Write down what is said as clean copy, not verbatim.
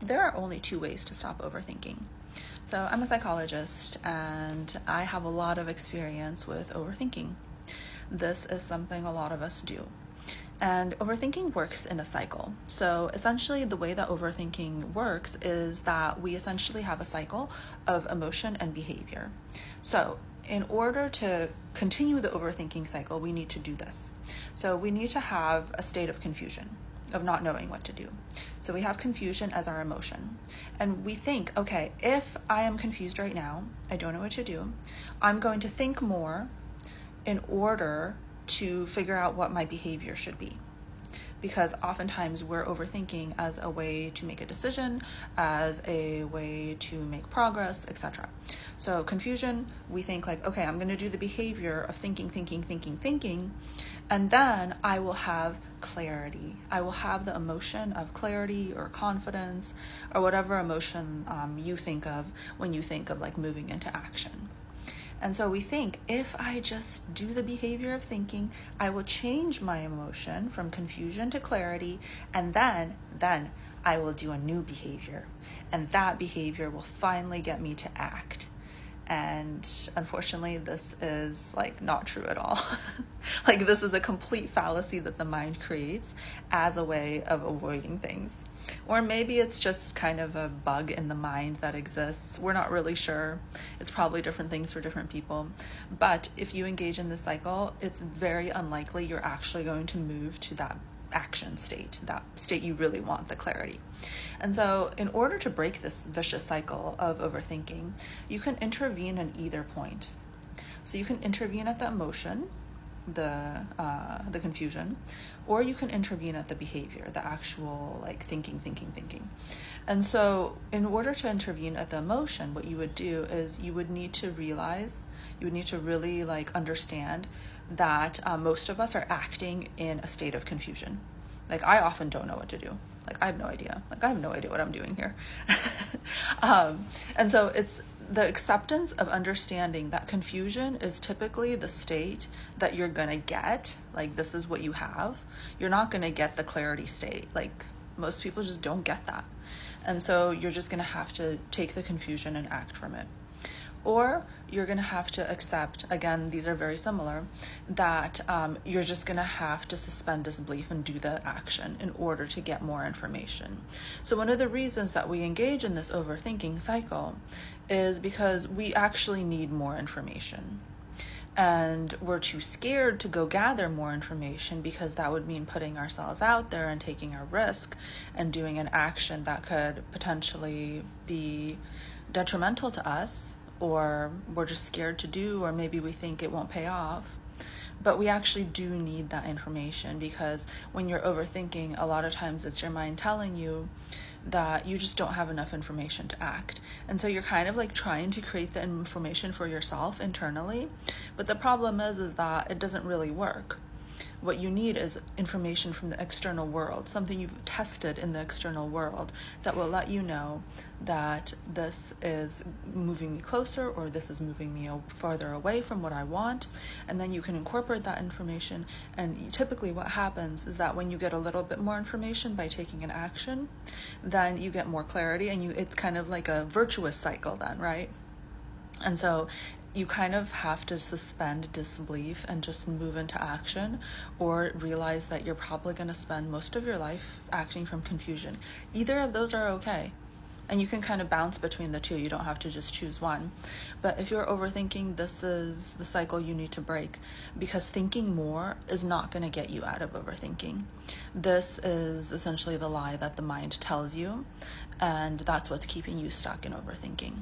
There are only two ways to stop overthinking. So I'm a psychologist and I have a lot of experience with overthinking. This is something a lot of us do. And overthinking works in a cycle. So essentially, the way that overthinking works is that we essentially have a cycle of emotion and behavior. So in order to continue the overthinking cycle, we need to do this. So we need to have a state of confusion, of not knowing what to do. So we have confusion as our emotion. And we think, okay, if I am confused right now, I don't know what to do, I'm going to think more in order to figure out what my behavior should be. Because oftentimes we're overthinking as a way to make a decision, as a way to make progress, etc. So confusion, we think like, okay, I'm going to do the behavior of thinking, and then I will have clarity. I will have the emotion of clarity or confidence or whatever emotion you think of when you think of like moving into action. And so we think, if I just do the behavior of thinking, I will change my emotion from confusion to clarity, and then I will do a new behavior. And that behavior will finally get me to act. And unfortunately, this is like not true at all. Like, this is a complete fallacy that the mind creates as a way of avoiding things. Or maybe it's just kind of a bug in the mind that exists. We're not really sure. It's probably different things for different people. But if you engage in this cycle, it's very unlikely you're actually going to move to that action state, that state you really want, the clarity. And so in order to break this vicious cycle of overthinking, you can intervene at either point. So you can intervene at the emotion, the confusion, or you can intervene at the behavior, the actual like thinking. And so in order to intervene at the emotion, what you would do is you would need to really like understand that most of us are acting in a state of confusion. Like, I often don't know what to do. Like, I have no idea. Like, I have no idea what I'm doing here. And so it's the acceptance of understanding that confusion is typically the state that you're going to get. Like, this is what you have. You're not going to get the clarity state. Like, most people just don't get that. And so you're just going to have to take the confusion and act from it. Or you're going to have to accept, again, these are very similar, that you're just going to have to suspend disbelief and do the action in order to get more information. So one of the reasons that we engage in this overthinking cycle is because we actually need more information. And we're too scared to go gather more information because that would mean putting ourselves out there and taking a risk and doing an action that could potentially be detrimental to us, or we're just scared to do, or maybe we think it won't pay off. But we actually do need that information, because when you're overthinking, a lot of times it's your mind telling you that you just don't have enough information to act. And so you're kind of like trying to create the information for yourself internally. But the problem is that it doesn't really work. What you need is information from the external world, something you've tested in the external world that will let you know that this is moving me closer or this is moving me farther away from what I want. And then you can incorporate that information. And typically what happens is that when you get a little bit more information by taking an action, then you get more clarity, and it's kind of like a virtuous cycle then, right? And so you kind of have to suspend disbelief and just move into action, or realize that you're probably going to spend most of your life acting from confusion. Either of those are okay. And you can kind of bounce between the two. You don't have to just choose one. But if you're overthinking, this is the cycle you need to break, because thinking more is not going to get you out of overthinking. This is essentially the lie that the mind tells you, and that's what's keeping you stuck in overthinking.